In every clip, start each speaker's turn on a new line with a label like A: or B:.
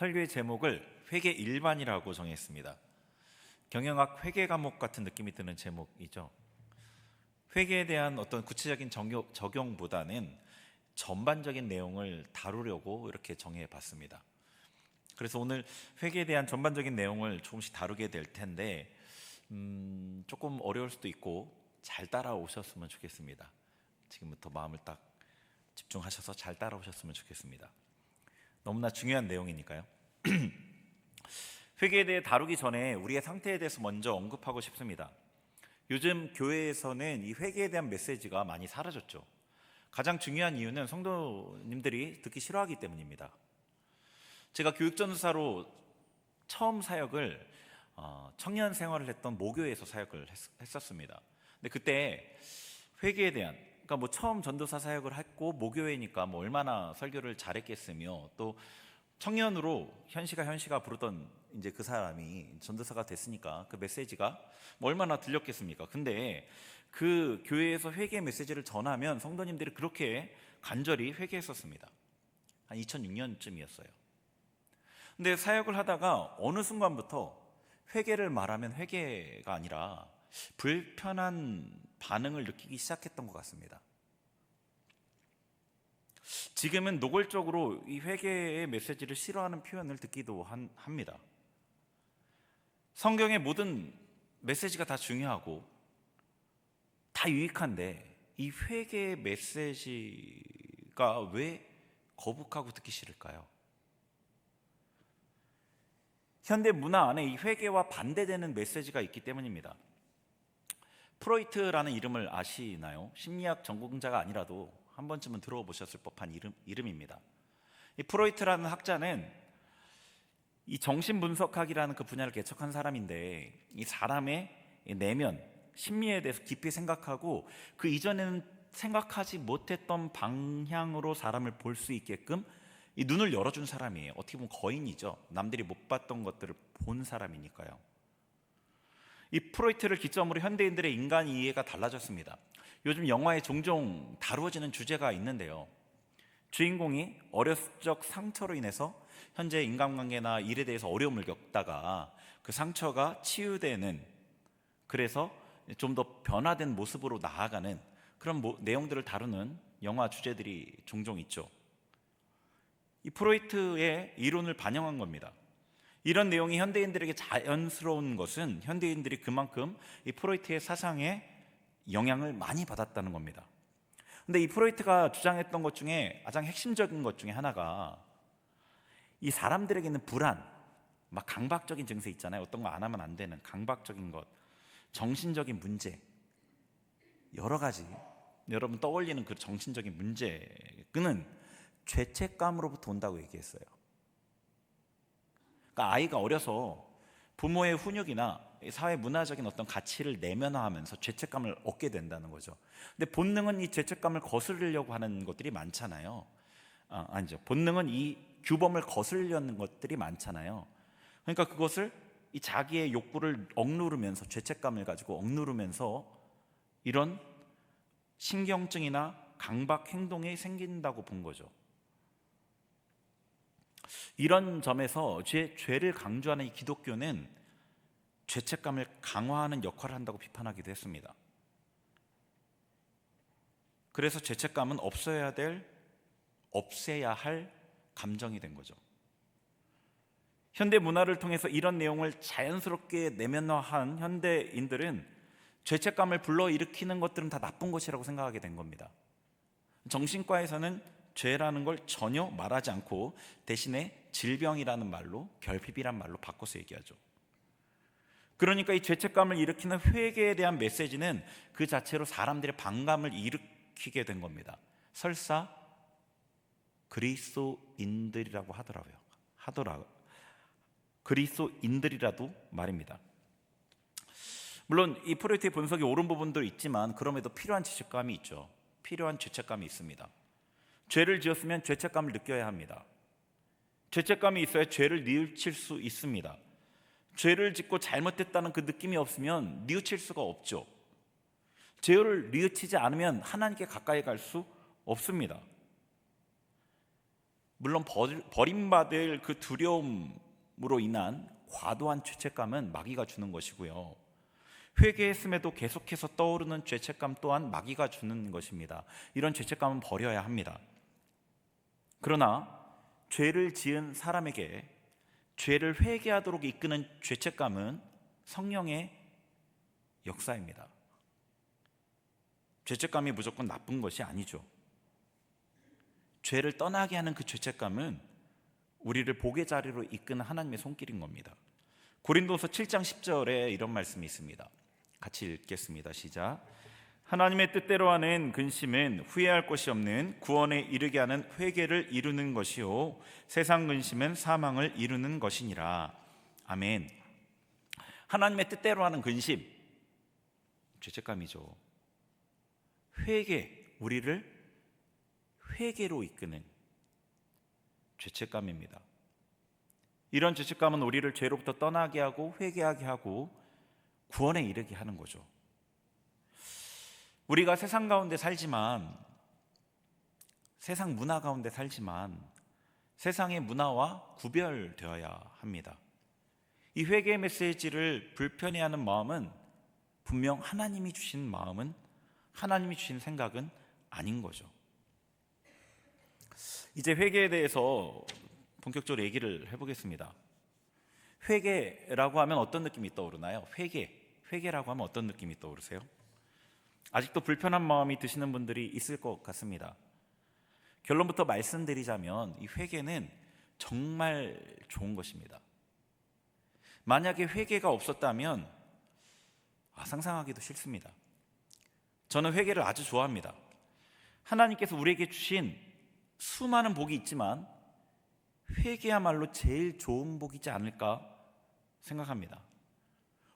A: 설교의 제목을 회계 일반이라고 정했습니다. 경영학 회계 과목 같은 느낌이 드는 제목이죠. 회계에 대한 어떤 구체적인 적용보다는 전반적인 내용을 다루려고 이렇게 정해봤습니다. 그래서 오늘 회계에 대한 전반적인 내용을 조금씩 다루게 될 텐데 조금 어려울 수도 있고 잘 따라오셨으면 좋겠습니다. 지금부터 마음을 딱 집중하셔서 잘 따라오셨으면 좋겠습니다. 너무나 중요한 내용이니까요. 회계에 대해 다루기 전에 우리의 상태에 대해서 먼저 언급하고 싶습니다. 요즘 교회에서는 이 회계에 대한 메시지가 많이 사라졌죠. 가장 중요한 이유는 성도님들이 듣기 싫어하기 때문입니다. 제가 교육전도사로 처음 사역을 청년 생활을 했던 모교에서 사역을 했었습니다. 근데 그때 회계에 대한, 그러니까 처음 전도사 사역을 했고 모교회니까 얼마나 설교를 잘했겠으며, 또 청년으로 현시가 부르던 이제 그 사람이 전도사가 됐으니까 그 메시지가 얼마나 들렸겠습니까? 근데 그 교회에서 회개 메시지를 전하면 성도님들이 그렇게 간절히 회개했었습니다. 한 2006년쯤이었어요. 근데 사역을 하다가 어느 순간부터 회개를 말하면 회개가 아니라 불편한 반응을 느끼기 시작했던 것 같습니다. 지금은 노골적으로 이 회개의 메시지를 싫어하는 표현을 듣기도 합니다. 성경의 모든 메시지가 다 중요하고 다 유익한데 이 회개의 메시지가 왜 거북하고 듣기 싫을까요? 현대 문화 안에 이 회개와 반대되는 메시지가 있기 때문입니다. 프로이트라는 이름을 아시나요? 심리학 전공자가 아니라도 한 번쯤은 들어보셨을 법한 이름입니다. 이 프로이트라는 학자는 이 정신분석학이라는 그 분야를 개척한 사람인데, 이 사람의 내면, 심리에 대해서 깊이 생각하고 그 이전에는 생각하지 못했던 방향으로 사람을 볼 수 있게끔 이 눈을 열어준 사람이에요. 어떻게 보면 거인이죠. 남들이 못 봤던 것들을 본 사람이니까요. 이 프로이트를 기점으로 현대인들의 인간 이해가 달라졌습니다. 요즘 영화에 종종 다루어지는 주제가 있는데요, 주인공이 어렸을 적 상처로 인해서 현재 인간관계나 일에 대해서 어려움을 겪다가 그 상처가 치유되는, 그래서 좀 더 변화된 모습으로 나아가는 그런 내용들을 다루는 영화 주제들이 종종 있죠. 이 프로이트의 이론을 반영한 겁니다. 이런 내용이 현대인들에게 자연스러운 것은 현대인들이 그만큼 이 프로이트의 사상에 영향을 많이 받았다는 겁니다. 근데 이 프로이트가 주장했던 것 중에 가장 핵심적인 것 중에 하나가 이 사람들에게 있는 불안, 강박적인 증세 있잖아요. 어떤 거 안 하면 안 되는 강박적인 것, 정신적인 문제, 여러 가지 여러분 떠올리는 그 정신적인 문제는 죄책감으로부터 온다고 얘기했어요. 그러니까 아이가 어려서 부모의 훈육이나 사회 문화적인 어떤 가치를 내면화하면서 죄책감을 얻게 된다는 거죠. 근데 본능은 이 죄책감을 거스르려고 하는 것들이 많잖아요. 아니죠. 본능은 이 규범을 거스르려는 것들이 많잖아요. 그러니까 그것을 이 자기의 욕구를 억누르면서, 죄책감을 가지고 억누르면서 이런 신경증이나 강박 행동이 생긴다고 본 거죠. 이런 점에서 죄를 강조하는 이 기독교는 죄책감을 강화하는 역할을 한다고 비판하기도 했습니다. 그래서 죄책감은 없애야 할 감정이 된 거죠. 현대 문화를 통해서 이런 내용을 자연스럽게 내면화한 현대인들은 죄책감을 불러일으키는 것들은 다 나쁜 것이라고 생각하게 된 겁니다. 정신과에서는 죄라는 걸 전혀 말하지 않고 대신에 질병이라는 말로, 결핍이란 말로 바꿔서 얘기하죠. 그러니까 이 죄책감을 일으키는 회개에 대한 메시지는 그 자체로 사람들의 반감을 일으키게 된 겁니다. 설사 그리스도인들이라고 하더라고요. 그리스도인들이라도 말입니다. 물론 이 프로이트의 분석이 옳은 부분도 있지만 그럼에도 필요한 죄책감이 있죠. 필요한 죄책감이 있습니다. 죄를 지었으면 죄책감을 느껴야 합니다. 죄책감이 있어야 죄를 뉘우칠 수 있습니다. 죄를 짓고 잘못됐다는 그 느낌이 없으면 뉘우칠 수가 없죠. 죄를 뉘우치지 않으면 하나님께 가까이 갈 수 없습니다. 물론 버림받을 그 두려움으로 인한 과도한 죄책감은 마귀가 주는 것이고요, 회개했음에도 계속해서 떠오르는 죄책감 또한 마귀가 주는 것입니다. 이런 죄책감은 버려야 합니다. 그러나 죄를 지은 사람에게 죄를 회개하도록 이끄는 죄책감은 성령의 역사입니다. 죄책감이 무조건 나쁜 것이 아니죠. 죄를 떠나게 하는 그 죄책감은 우리를 복의 자리로 이끄는 하나님의 손길인 겁니다. 고린도서 7장 10절에 이런 말씀이 있습니다. 같이 읽겠습니다. 시작. 하나님의 뜻대로 하는 근심은 후회할 것이 없는 구원에 이르게 하는 회개를 이루는 것이요 세상 근심은 사망을 이루는 것이니라. 아멘. 하나님의 뜻대로 하는 근심, 죄책감이죠. 회개, 우리를 회개로 이끄는 죄책감입니다. 이런 죄책감은 우리를 죄로부터 떠나게 하고 회개하게 하고 구원에 이르게 하는 거죠. 우리가 세상 가운데 살지만, 세상 문화 가운데 살지만 세상의 문화와 구별되어야 합니다. 이 회개의 메시지를 불편해하는 마음은 분명 하나님이 주신 마음은, 하나님이 주신 생각은 아닌 거죠. 이제 회개에 대해서 본격적으로 얘기를 해보겠습니다. 회개라고 하면 어떤 느낌이 떠오르나요? 회개라고 하면 어떤 느낌이 떠오르세요? 아직도 불편한 마음이 드시는 분들이 있을 것 같습니다. 결론부터 말씀드리자면 이 회개는 정말 좋은 것입니다. 만약에 회개가 없었다면 상상하기도 싫습니다. 저는 회개를 아주 좋아합니다. 하나님께서 우리에게 주신 수많은 복이 있지만 회개야말로 제일 좋은 복이지 않을까 생각합니다.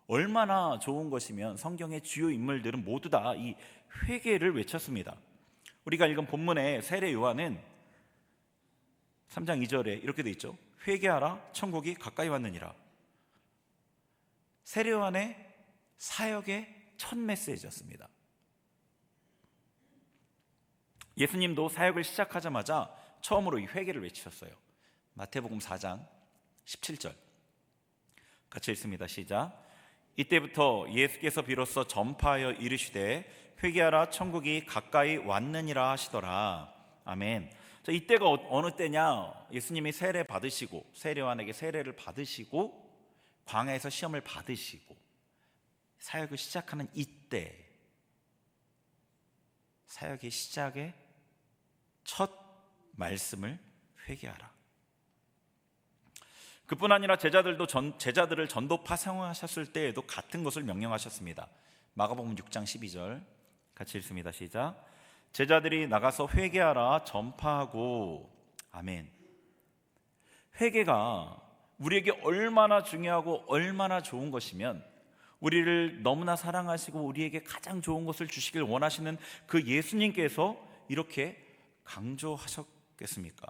A: 얼마나 좋은 것이면 성경의 주요 인물들은 모두 다 이 회개를 외쳤습니다. 우리가 읽은 본문의 세례 요한은 3장 2절에 이렇게 돼 있죠. 회개하라, 천국이 가까이 왔느니라. 세례 요한의 사역의 첫 메시지였습니다. 예수님도 사역을 시작하자마자 처음으로 이 회개를 외치셨어요. 마태복음 4장 17절 같이 읽습니다. 시작. 이때부터 예수께서 비로소 전파하여 이르시되 회개하라, 천국이 가까이 왔느니라 하시더라. 아멘. 자, 이때가 어느 때냐? 예수님이 세례 받으시고, 세례 요한에게 세례를 받으시고 광야에서 시험을 받으시고 사역을 시작하는 이때, 사역의 시작의 첫 말씀을 회개하라. 그뿐 아니라 제자들을 전도 파송하셨을 때에도 같은 것을 명령하셨습니다. 마가복음 6장 12절 같이 읽습니다. 시작. 제자들이 나가서 회개하라 전파하고. 아멘. 회개가 우리에게 얼마나 중요하고 얼마나 좋은 것이면 우리를 너무나 사랑하시고 우리에게 가장 좋은 것을 주시길 원하시는 그 예수님께서 이렇게 강조하셨겠습니까?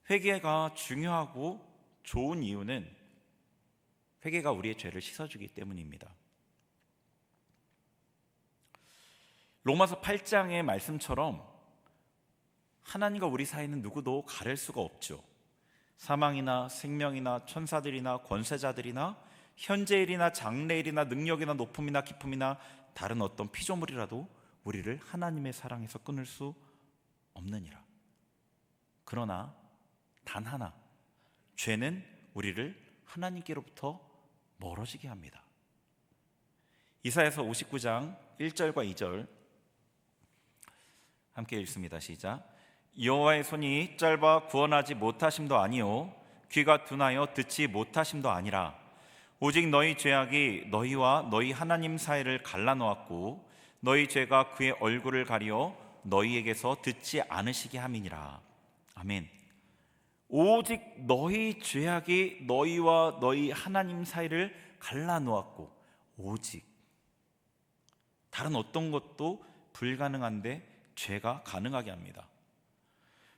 A: 회개가 중요하고 좋은 이유는 회개가 우리의 죄를 씻어주기 때문입니다. 로마서 8장의 말씀처럼 하나님과 우리 사이는 누구도 가릴 수가 없죠. 사망이나 생명이나 천사들이나 권세자들이나 현재일이나 장래일이나 능력이나 높음이나 기쁨이나 다른 어떤 피조물이라도 우리를 하나님의 사랑에서 끊을 수 없느니라. 그러나 단 하나, 죄는 우리를 하나님께로부터 멀어지게 합니다. 이사야서 59장 1절과 2절 함께 읽습니다. 시작. 여호와의 손이 짧아 구원하지 못하심도 아니요 귀가 둔하여 듣지 못하심도 아니라 오직 너희 죄악이 너희와 너희 하나님 사이를 갈라놓았고 너희 죄가 그의 얼굴을 가리어 너희에게서 듣지 않으시게 함이니라. 아멘. 오직 너희 죄악이 너희와 너희 하나님 사이를 갈라놓았고, 오직 다른 어떤 것도 불가능한데 죄가 가능하게 합니다.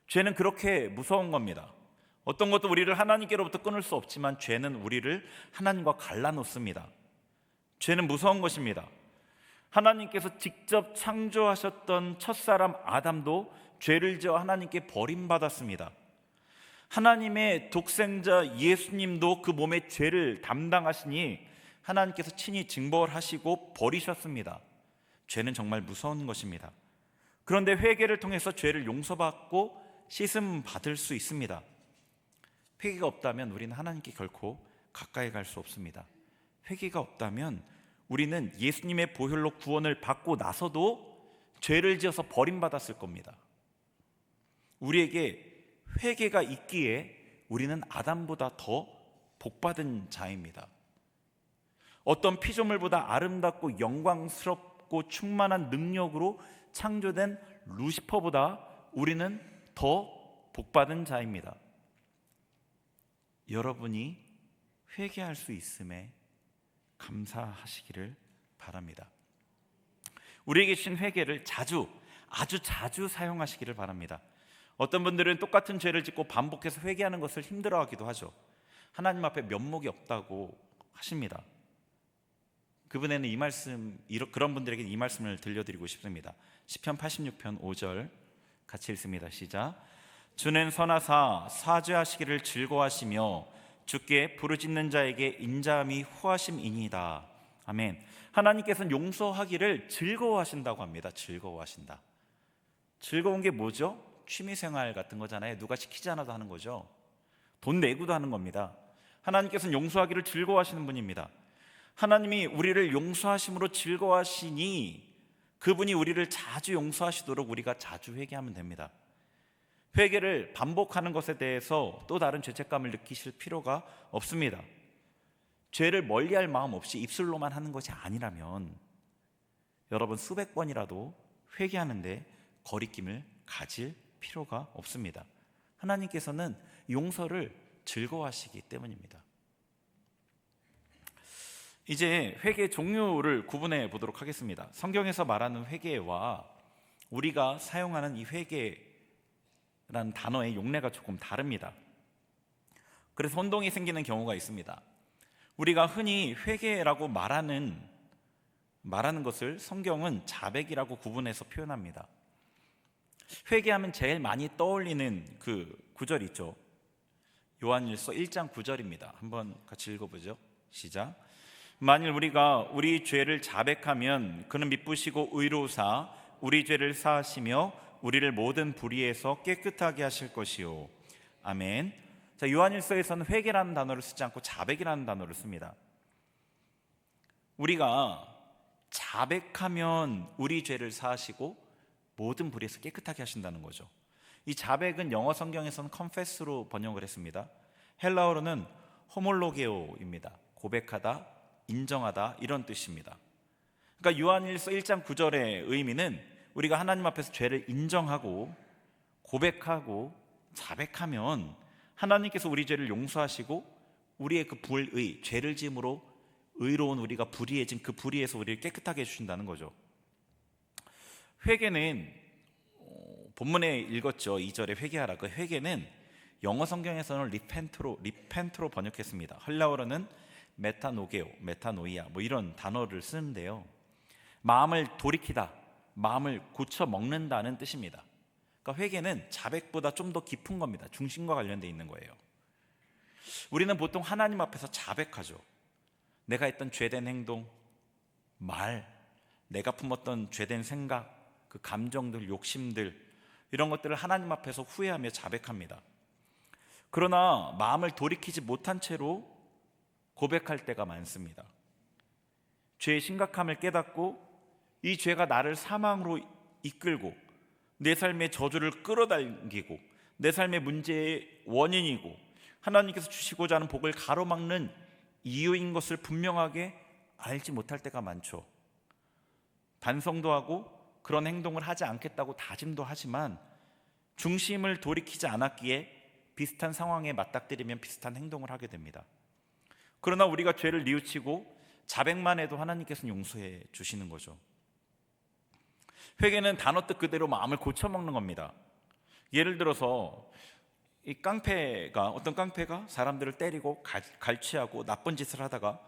A: 죄는 그렇게 무서운 겁니다. 어떤 것도 우리를 하나님께로부터 끊을 수 없지만 죄는 우리를 하나님과 갈라놓습니다. 죄는 무서운 것입니다. 하나님께서 직접 창조하셨던 첫사람 아담도 죄를 지어 하나님께 버림받았습니다. 하나님의 독생자 예수님도 그 몸의 죄를 담당하시니 하나님께서 친히 징벌하시고 버리셨습니다. 죄는 정말 무서운 것입니다. 그런데 회개를 통해서 죄를 용서받고 씻음 받을 수 있습니다. 회개가 없다면 우리는 하나님께 결코 가까이 갈 수 없습니다. 회개가 없다면 우리는 예수님의 보혈로 구원을 받고 나서도 죄를 지어서 버림받았을 겁니다. 우리에게 회개가 있기에 우리는 아담보다 더 복받은 자입니다. 어떤 피조물보다 아름답고 영광스럽고 충만한 능력으로 창조된 루시퍼보다 우리는 더 복받은 자입니다. 여러분이 회개할 수 있음에 감사하시기를 바랍니다. 우리에게 주신 회개를 아주 자주 사용하시기를 바랍니다. 어떤 분들은 똑같은 죄를 짓고 반복해서 회개하는 것을 힘들어하기도 하죠. 하나님 앞에 면목이 없다고 하십니다. 그분에는 그런 분들에게 이 말씀을 들려드리고 싶습니다. 시편 86편 5절 같이 읽습니다. 시작. 주는 선하사 사죄하시기를 즐거워하시며 주께 부르짖는 자에게 인자함이 후하심이니이다. 아멘. 하나님께서는 용서하기를 즐거워하신다고 합니다. 즐거워하신다. 즐거운 게 뭐죠? 취미생활 같은 거잖아요. 누가 시키지 않아도 하는 거죠. 돈 내고도 하는 겁니다. 하나님께서는 용서하기를 즐거워하시는 분입니다. 하나님이 우리를 용서하심으로 즐거워하시니 그분이 우리를 자주 용서하시도록 우리가 자주 회개하면 됩니다. 회개를 반복하는 것에 대해서 또 다른 죄책감을 느끼실 필요가 없습니다. 죄를 멀리할 마음 없이 입술로만 하는 것이 아니라면 여러분 수백 번이라도 회개하는데 거리낌을 가질 필요가 없습니다. 하나님께서는 용서를 즐거워하시기 때문입니다. 이제 회개 종류를 구분해 보도록 하겠습니다. 성경에서 말하는 회개와 우리가 사용하는 이 회개라는 단어의 용례가 조금 다릅니다. 그래서 혼동이 생기는 경우가 있습니다. 우리가 흔히 회개라고 말하는 것을 성경은 자백이라고 구분해서 표현합니다. 회개하면 제일 많이 떠올리는 그 구절 있죠. 요한일서 1장 9절입니다. 한번 같이 읽어보죠. 시작. 만일 우리가 우리 죄를 자백하면 그는 미쁘시고 의로우사 우리 죄를 사하시며 우리를 모든 불의에서 깨끗하게 하실 것이요. 아멘. 자, 요한일서에서는 회개라는 단어를 쓰지 않고 자백이라는 단어를 씁니다. 우리가 자백하면 우리 죄를 사하시고 모든 불의에서 깨끗하게 하신다는 거죠. 이 자백은 영어 성경에서는 confess로 번역을 했습니다. 헬라어로는 호몰로게오입니다. 고백하다, 인정하다 이런 뜻입니다. 그러니까 요한일서 1장 9절의 의미는 우리가 하나님 앞에서 죄를 인정하고 고백하고 자백하면 하나님께서 우리 죄를 용서하시고 우리의 그 불의, 죄를 지음으로 의로운 우리가 불의해진 그 불의에서 우리를 깨끗하게 해주신다는 거죠. 회개는 본문에 읽었죠. 2절에 회개하라. 그 회개는 영어 성경에서는 리펜트로 번역했습니다. 헬라어로는 메타노게오, 메타노이아 이런 단어를 쓰는데요. 마음을 돌이키다, 마음을 고쳐 먹는다는 뜻입니다. 그러니까 회개는 자백보다 좀 더 깊은 겁니다. 중심과 관련되어 있는 거예요. 우리는 보통 하나님 앞에서 자백하죠. 내가 했던 죄된 행동, 내가 품었던 죄된 생각, 그 감정들, 욕심들 이런 것들을 하나님 앞에서 후회하며 자백합니다. 그러나 마음을 돌이키지 못한 채로 고백할 때가 많습니다. 죄의 심각함을 깨닫고 이 죄가 나를 사망으로 이끌고 내 삶의 저주를 끌어당기고 내 삶의 문제의 원인이고 하나님께서 주시고자 하는 복을 가로막는 이유인 것을 분명하게 알지 못할 때가 많죠. 반성도 하고 그런 행동을 하지 않겠다고 다짐도 하지만 중심을 돌이키지 않았기에 비슷한 상황에 맞닥뜨리면 비슷한 행동을 하게 됩니다. 그러나 우리가 죄를 뉘우치고 자백만 해도 하나님께서는 용서해 주시는 거죠. 회개는 단어 뜻 그대로 마음을 고쳐먹는 겁니다. 예를 들어서 어떤 깡패가 사람들을 때리고 갈취하고 나쁜 짓을 하다가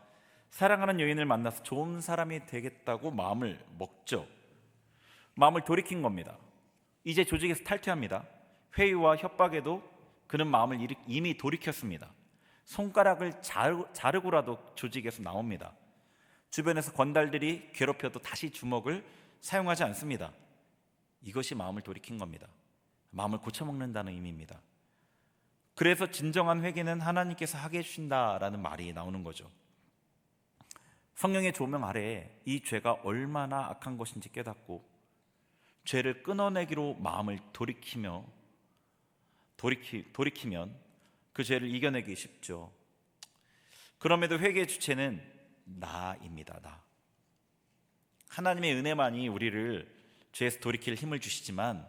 A: 사랑하는 여인을 만나서 좋은 사람이 되겠다고 마음을 먹죠. 마음을 돌이킨 겁니다. 이제 조직에서 탈퇴합니다. 회유와 협박에도 그는 마음을 이미 돌이켰습니다. 손가락을 자르고라도 조직에서 나옵니다. 주변에서 건달들이 괴롭혀도 다시 주먹을 사용하지 않습니다. 이것이 마음을 돌이킨 겁니다. 마음을 고쳐먹는다는 의미입니다. 그래서 진정한 회개는 하나님께서 하게 해주신다라는 말이 나오는 거죠. 성령의 조명 아래에 이 죄가 얼마나 악한 것인지 깨닫고 죄를 끊어내기로 마음을 돌이키면 그 죄를 이겨내기 쉽죠. 그럼에도 회개의 주체는 나입니다. 나. 하나님의 은혜만이 우리를 죄에서 돌이킬 힘을 주시지만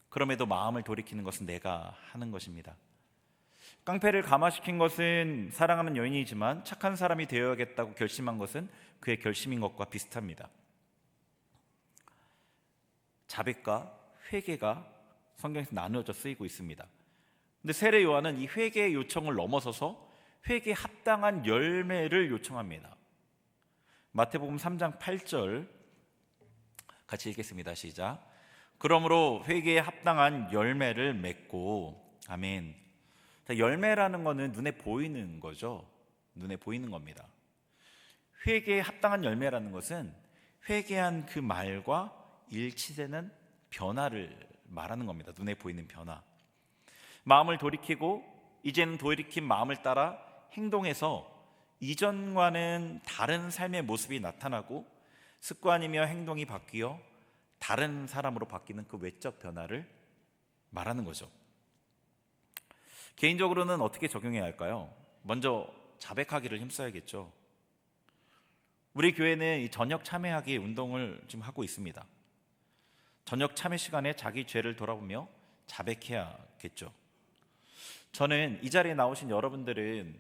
A: 그럼에도 마음을 돌이키는 것은 내가 하는 것입니다. 깡패를 감화시킨 것은 사랑하는 여인이지만 착한 사람이 되어야겠다고 결심한 것은 그의 결심인 것과 비슷합니다. 자백과 회개가 성경에서 나누어져 쓰이고 있습니다. 근데 세례 요한은 이 회개의 요청을 넘어서서 회개에 합당한 열매를 요청합니다. 마태복음 3장 8절 같이 읽겠습니다. 시작. 그러므로 회개에 합당한 열매를 맺고. 아멘. 열매라는 것은 눈에 보이는 거죠. 눈에 보이는 겁니다. 회개에 합당한 열매라는 것은 회개한 그 말과 일치되는 변화를 말하는 겁니다. 눈에 보이는 변화. 마음을 돌이키고 이제는 돌이킨 마음을 따라 행동해서 이전과는 다른 삶의 모습이 나타나고 습관이며 행동이 바뀌어 다른 사람으로 바뀌는 그 외적 변화를 말하는 거죠. 개인적으로는 어떻게 적용해야 할까요? 먼저 자백하기를 힘써야겠죠. 우리 교회는 이 저녁 참회하기 운동을 지금 하고 있습니다. 저녁 참회 시간에 자기 죄를 돌아보며 자백해야겠죠. 저는 이 자리에 나오신 여러분들은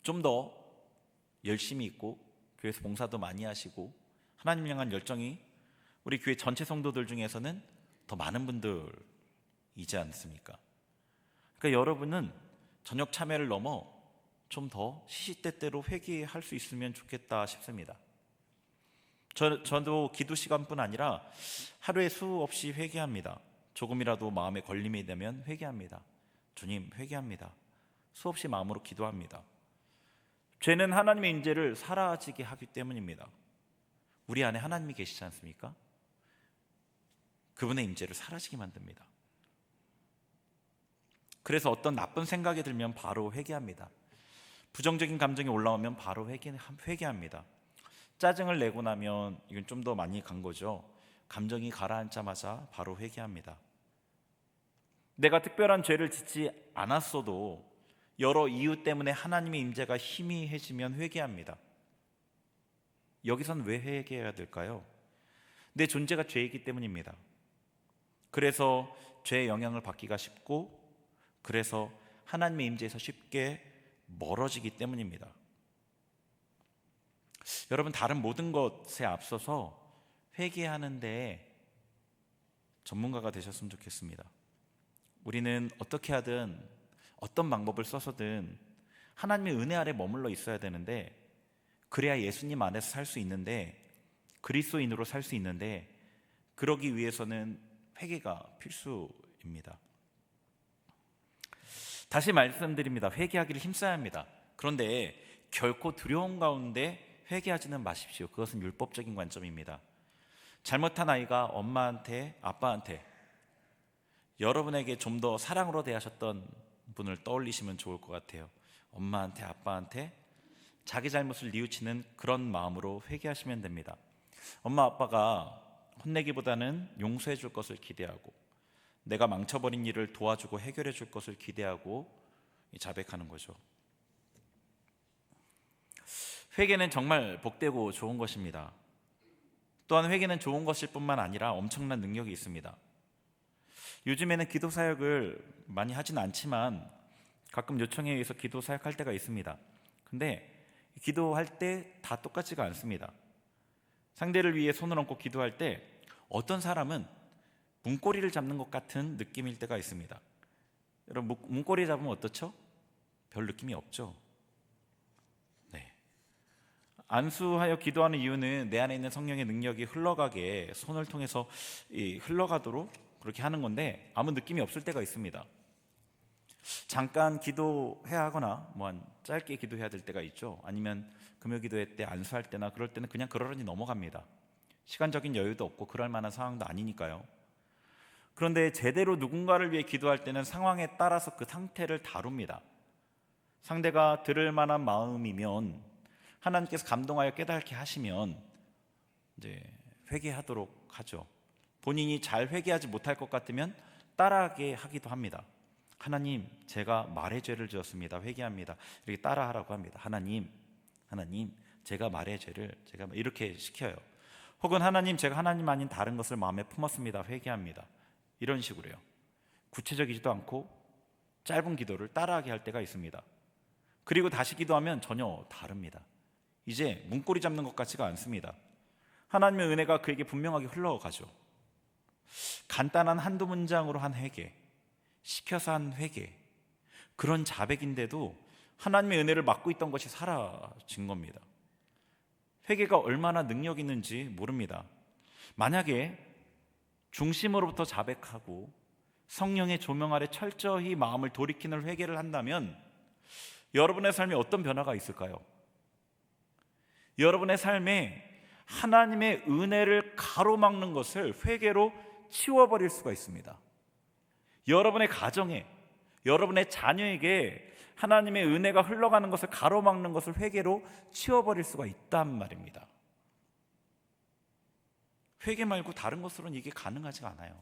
A: 좀 더 열심히 있고 교회에서 봉사도 많이 하시고 하나님 향한 열정이 우리 교회 전체 성도들 중에서는 더 많은 분들이지 않습니까? 그러니까 여러분은 저녁 참회를 넘어 좀 더 시시때때로 회개할 수 있으면 좋겠다 싶습니다. 저도 기도 시간뿐 아니라 하루에 수없이 회개합니다. 조금이라도 마음에 걸림이 되면 회개합니다. 주님, 회개합니다. 수없이 마음으로 기도합니다. 죄는 하나님의 임재를 사라지게 하기 때문입니다. 우리 안에 하나님이 계시지 않습니까? 그분의 임재를 사라지게 만듭니다. 그래서 어떤 나쁜 생각이 들면 바로 회개합니다. 부정적인 감정이 올라오면 바로 회개합니다. 짜증을 내고 나면 이건 좀 더 많이 간 거죠. 감정이 가라앉자마자 바로 회개합니다. 내가 특별한 죄를 짓지 않았어도 여러 이유 때문에 하나님의 임재가 희미해지면 회개합니다. 여기선 왜 회개해야 될까요? 내 존재가 죄이기 때문입니다. 그래서 죄의 영향을 받기가 쉽고 그래서 하나님의 임재에서 쉽게 멀어지기 때문입니다. 여러분, 다른 모든 것에 앞서서 회개하는데 전문가가 되셨으면 좋겠습니다. 우리는 어떻게 하든 어떤 방법을 써서든 하나님의 은혜 아래 머물러 있어야 되는데 그래야 예수님 안에서 살 수 있는데 그리스도인으로 살 수 있는데 그러기 위해서는 회개가 필수입니다. 다시 말씀드립니다. 회개하기를 힘써야 합니다. 그런데 결코 두려움 가운데 회개하지는 마십시오. 그것은 율법적인 관점입니다. 잘못한 아이가 엄마한테, 아빠한테 여러분에게 좀 더 사랑으로 대하셨던 분을 떠올리시면 좋을 것 같아요. 엄마한테, 아빠한테 자기 잘못을 뉘우치는 그런 마음으로 회개하시면 됩니다. 엄마, 아빠가 혼내기보다는 용서해 줄 것을 기대하고 내가 망쳐버린 일을 도와주고 해결해 줄 것을 기대하고 자백하는 거죠. 회개는 정말 복되고 좋은 것입니다. 또한 회개는 좋은 것일 뿐만 아니라 엄청난 능력이 있습니다. 요즘에는 기도 사역을 많이 하진 않지만 가끔 요청에 의해서 기도 사역할 때가 있습니다. 근데 기도할 때 다 똑같지가 않습니다. 상대를 위해 손을 얹고 기도할 때 어떤 사람은 문고리를 잡는 것 같은 느낌일 때가 있습니다. 여러분, 문고리 잡으면 어떻죠? 별 느낌이 없죠. 네. 안수하여 기도하는 이유는 내 안에 있는 성령의 능력이 흘러가게 손을 통해서 흘러가도록 그렇게 하는 건데 아무 느낌이 없을 때가 있습니다. 잠깐 기도해야 하거나 한 짧게 기도해야 될 때가 있죠. 아니면 금요 기도회 때 안수할 때나 그럴 때는 그냥 그러려니 넘어갑니다. 시간적인 여유도 없고 그럴 만한 상황도 아니니까요. 그런데 제대로 누군가를 위해 기도할 때는 상황에 따라서 그 상태를 다룹니다. 상대가 들을 만한 마음이면, 하나님께서 감동하여 깨닫게 하시면 이제 회개하도록 하죠. 본인이 잘 회개하지 못할 것 같으면 따라하게 하기도 합니다. 하나님, 제가 말의 죄를 지었습니다. 회개합니다. 이렇게 따라하라고 합니다. 하나님, 제가 말의 죄를 제가 이렇게 시켜요. 혹은 하나님, 제가 하나님 아닌 다른 것을 마음에 품었습니다. 회개합니다. 이런 식으로요. 구체적이지도 않고 짧은 기도를 따라하게 할 때가 있습니다. 그리고 다시 기도하면 전혀 다릅니다. 이제 문고리 잡는 것 같지가 않습니다. 하나님의 은혜가 그에게 분명하게 흘러가죠. 간단한 한두 문장으로 한 회개, 시켜서 한 회개, 그런 자백인데도 하나님의 은혜를 맡고 있던 것이 사라진 겁니다. 회개가 얼마나 능력 있는지 모릅니다. 만약에 중심으로부터 자백하고 성령의 조명 아래 철저히 마음을 돌이키는 회개를 한다면 여러분의 삶에 어떤 변화가 있을까요? 여러분의 삶에 하나님의 은혜를 가로막는 것을 회개로 치워버릴 수가 있습니다. 여러분의 가정에, 여러분의 자녀에게 하나님의 은혜가 흘러가는 것을 가로막는 것을 회개로 치워버릴 수가 있단 말입니다. 회개 말고 다른 것으로는 이게 가능하지가 않아요.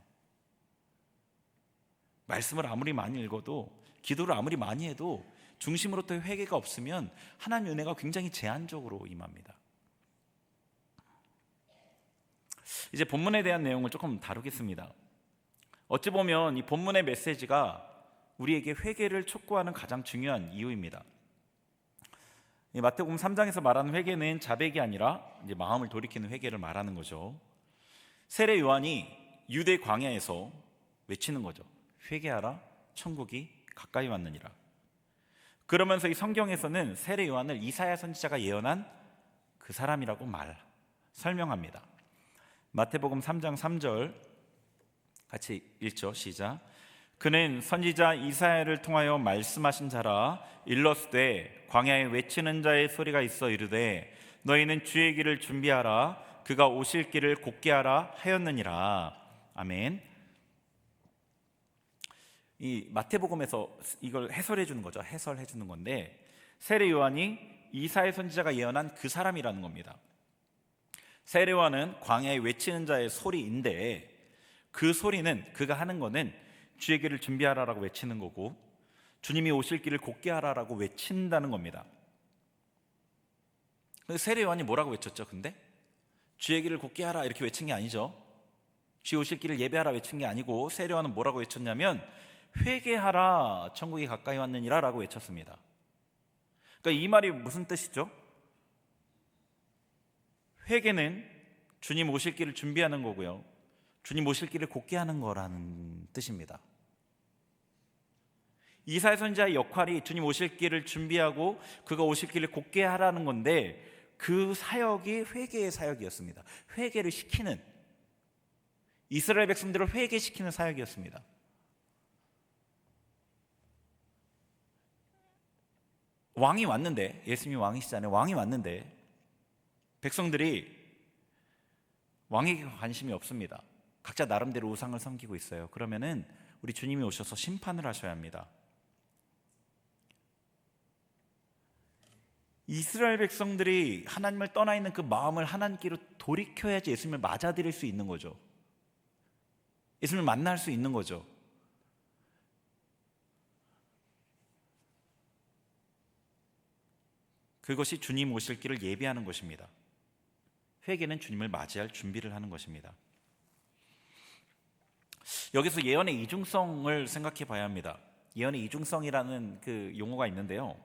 A: 말씀을 아무리 많이 읽어도, 기도를 아무리 많이 해도 중심으로부터 회개가 없으면 하나님의 은혜가 굉장히 제한적으로 임합니다. 이제 본문에 대한 내용을 조금 다루겠습니다. 어찌 보면 이 본문의 메시지가 우리에게 회개를 촉구하는 가장 중요한 이유입니다. 마태복음 3장에서 말하는 회개는 자백이 아니라 이제 마음을 돌이키는 회개를 말하는 거죠. 세례 요한이 유대 광야에서 외치는 거죠. 회개하라, 천국이 가까이 왔느니라. 그러면서 이 성경에서는 세례 요한을 이사야 선지자가 예언한 그 사람이라고 설명합니다. 마태복음 3장 3절 같이 읽죠. 시작. 그는 선지자 이사야를 통하여 말씀하신 자라. 일러스되 광야에 외치는 자의 소리가 있어 이르되 너희는 주의 길을 준비하라. 그가 오실 길을 곧게 하라 하였느니라. 아멘. 이 마태복음에서 이걸 해설해 주는 거죠. 해설해 주는 건데, 세례 요한이 이사야 선지자가 예언한 그 사람이라는 겁니다. 세례 요한은 광야에 외치는 자의 소리인데, 그 소리는, 그가 하는 거는 주의 길을 준비하라라고 외치는 거고, 주님이 오실 길을 곧게 하라라고 외친다는 겁니다. 세례 요한이 뭐라고 외쳤죠? 근데 주의 길을 곧게 하라 이렇게 외친 게 아니죠. 주의 오실 길을 예배하라 외친 게 아니고, 세례 요한은 뭐라고 외쳤냐면 회개하라, 천국이 가까이 왔느니라 라고 외쳤습니다. 그러니까 이 말이 무슨 뜻이죠? 회개는 주님 오실 길을 준비하는 거고요, 주님 오실 길을 곧게 하는 거라는 뜻입니다. 이사야 선지자의 역할이 주님 오실 길을 준비하고 그가 오실 길을 곧게 하라는 건데, 그 사역이 회개의 사역이었습니다. 회개를 시키는, 이스라엘 백성들을 회개시키는 사역이었습니다. 왕이 왔는데, 예수님이 왕이시잖아요. 왕이 왔는데 백성들이 왕에게 관심이 없습니다. 각자 나름대로 우상을 섬기고 있어요. 그러면은 우리 주님이 오셔서 심판을 하셔야 합니다. 이스라엘 백성들이 하나님을 떠나 있는 그 마음을 하나님께로 돌이켜야지 예수님을 맞아들일 수 있는 거죠. 예수님을 만날 수 있는 거죠. 그것이 주님 오실 길을 예비하는 것입니다. 회개는 주님을 맞이할 준비를 하는 것입니다. 여기서 예언의 이중성을 생각해 봐야 합니다. 예언의 이중성이라는 그 용어가 있는데요,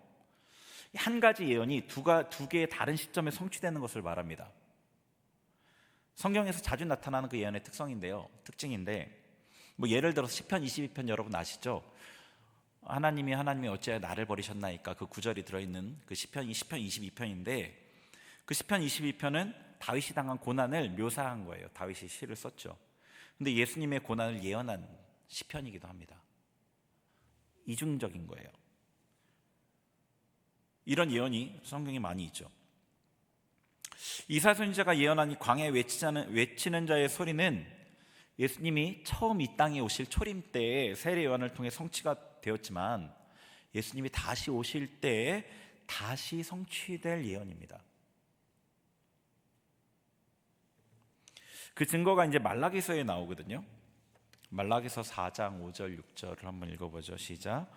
A: 한 가지 예언이 두 개의 다른 시점에 성취되는 것을 말합니다. 성경에서 자주 나타나는 그 예언의 특징인데, 예를 들어서 시편 22편 여러분 아시죠? 하나님이 어찌하여 나를 버리셨나이까, 그 구절이 들어있는 그 시편이 시편 22편인데, 그 시편 22편은 다윗이 당한 고난을 묘사한 거예요. 다윗이 시를 썼죠. 근데 예수님의 고난을 예언한 시편이기도 합니다. 이중적인 거예요. 이런 예언이 성경에 많이 있죠. 이사야 선지자가 예언한 이 광야에 외치는 자의 소리는 예수님이 처음 이 땅에 오실 초림 때에 세례 요한을 통해 성취가 되었지만 예수님이 다시 오실 때에 다시 성취될 예언입니다. 그 증거가 이제 말라기서에 나오거든요. 말라기서 4장 5절 6절을 한번 읽어보죠. 시작.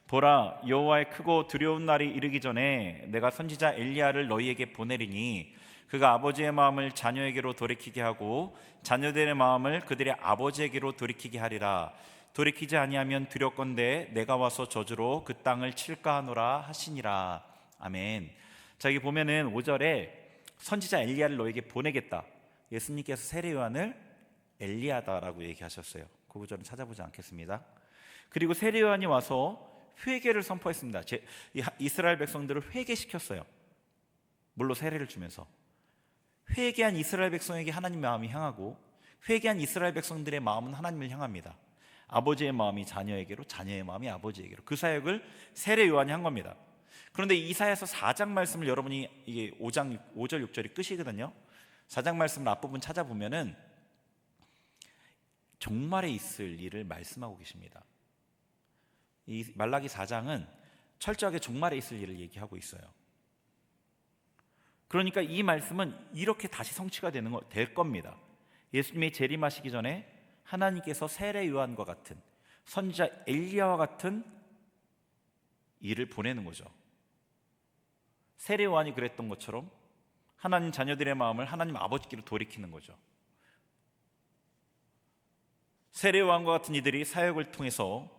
A: 보라, 여호와의 크고 두려운 날이 이르기 전에 내가 선지자 엘리야를 너희에게 보내리니 그가 아버지의 마음을 자녀에게로 돌이키게 하고 자녀들의 마음을 그들의 아버지에게로 돌이키게 하리라. 돌이키지 아니하면 두렵건대 내가 와서 저주로 그 땅을 칠까 하노라 하시니라. 아멘. 자, 여기 보면은 5절에 선지자 엘리야를 너에게 보내겠다. 예수님께서 세례 요한을 엘리야다라고 얘기하셨어요. 그 구절은 찾아보지 않겠습니다. 그리고 세례 요한이 와서 회개를 선포했습니다. 이스라엘 백성들을 회개시켰어요. 물로 세례를 주면서. 회개한 이스라엘 백성에게 하나님의 마음이 향하고 회개한 이스라엘 백성들의 마음은 하나님을 향합니다. 아버지의 마음이 자녀에게로, 자녀의 마음이 아버지에게로. 그 사역을 세례 요한이 한 겁니다. 그런데 이사야서 4장 말씀을 여러분이 이게 5장 5절 6절이 끝이거든요. 4장 말씀을 앞부분 찾아보면은 종말에 있을 일을 말씀하고 계십니다. 이 말라기 4장은 철저하게 종말에 있을 일을 얘기하고 있어요. 그러니까 이 말씀은 이렇게 다시 성취가 될 겁니다. 예수님이 재림하시기 전에 하나님께서 세례 요한과 같은 선지자 엘리야와 같은 일을 보내는 거죠. 세례 요한이 그랬던 것처럼 하나님 자녀들의 마음을 하나님 아버지께로 돌이키는 거죠. 세례 요한과 같은 이들이 사역을 통해서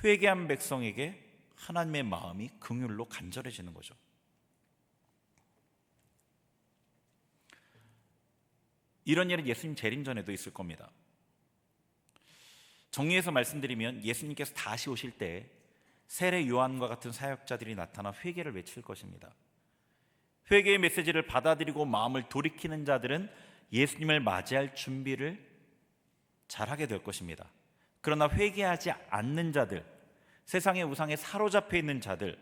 A: 회개한 백성에게 하나님의 마음이 긍휼로 간절해지는 거죠. 이런 일은 예수님 재림 전에도 있을 겁니다. 정리해서 말씀드리면 예수님께서 다시 오실 때 세례 요한과 같은 사역자들이 나타나 회개를 외칠 것입니다. 회개의 메시지를 받아들이고 마음을 돌이키는 자들은 예수님을 맞이할 준비를 잘하게 될 것입니다. 그러나 회개하지 않는 자들, 세상의 우상에 사로잡혀 있는 자들,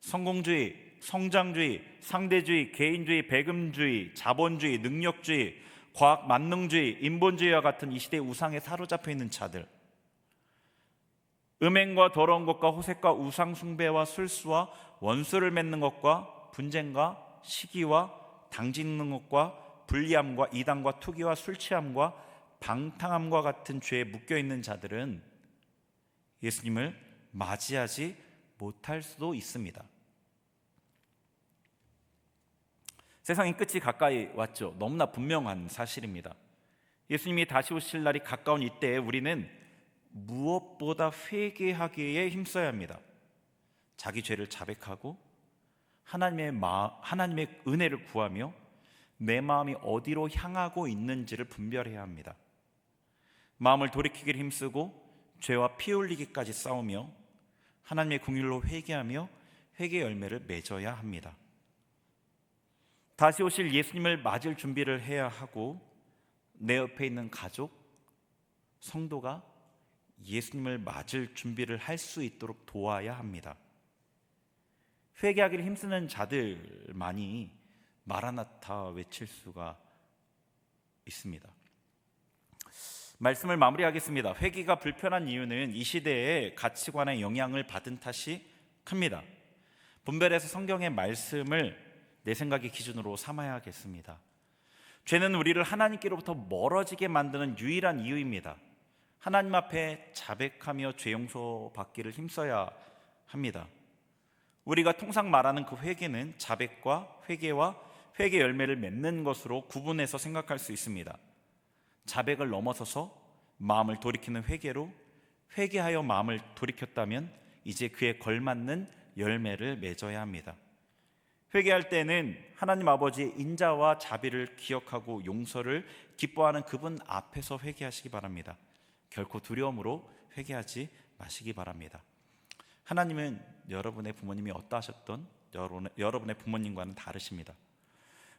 A: 성공주의, 성장주의, 상대주의, 개인주의, 배금주의, 자본주의, 능력주의, 과학 만능주의, 인본주의와 같은 이 시대의 우상에 사로잡혀 있는 자들, 음행과 더러운 것과 호색과 우상 숭배와 술수와 원수를 맺는 것과 분쟁과 시기와 당짓는 것과 불리함과 이단과 투기와 술취함과 방탕함과 같은 죄에 묶여있는 자들은 예수님을 맞이하지 못할 수도 있습니다. 세상의 끝이 가까이 왔죠. 너무나 분명한 사실입니다. 예수님이 다시 오실 날이 가까운 이때에 우리는 무엇보다 회개하기에 힘써야 합니다. 자기 죄를 자백하고 하나님의 은혜를 구하며 내 마음이 어디로 향하고 있는지를 분별해야 합니다. 마음을 돌이키기를 힘쓰고 죄와 피 흘리기까지 싸우며 하나님의 긍휼로 회개하며 회개 열매를 맺어야 합니다. 다시 오실 예수님을 맞을 준비를 해야 하고 내 옆에 있는 가족, 성도가 예수님을 맞을 준비를 할 수 있도록 도와야 합니다. 회개하기를 힘쓰는 자들만이 마라나타 외칠 수가 있습니다. 말씀을 마무리하겠습니다. 회개가 불편한 이유는 이 시대의 가치관의 영향을 받은 탓이 큽니다. 분별해서 성경의 말씀을 내 생각의 기준으로 삼아야겠습니다. 죄는 우리를 하나님께로부터 멀어지게 만드는 유일한 이유입니다. 하나님 앞에 자백하며 죄 용서 받기를 힘써야 합니다. 우리가 통상 말하는 그 회개는 자백과 회개와 회개 열매를 맺는 것으로 구분해서 생각할 수 있습니다. 자백을 넘어서서 마음을 돌이키는 회개로 회개하여 마음을 돌이켰다면 이제 그에 걸맞는 열매를 맺어야 합니다. 회개할 때는 하나님 아버지의 인자와 자비를 기억하고 용서를 기뻐하는 그분 앞에서 회개하시기 바랍니다. 결코 두려움으로 회개하지 마시기 바랍니다. 하나님은 여러분의 부모님이 어떠하셨던 여러분의 부모님과는 다르십니다.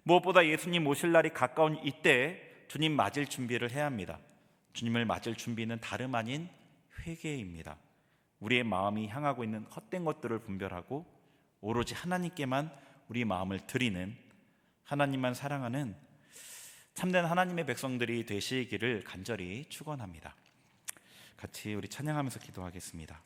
A: 무엇보다 예수님 오실 날이 가까운 이때 주님 맞을 준비를 해야 합니다. 주님을 맞을 준비는 다름 아닌 회개입니다. 우리의 마음이 향하고 있는 헛된 것들을 분별하고 오로지 하나님께만 우리 마음을 드리는, 하나님만 사랑하는 참된 하나님의 백성들이 되시기를 간절히 축원합니다. 같이 우리 찬양하면서 기도하겠습니다.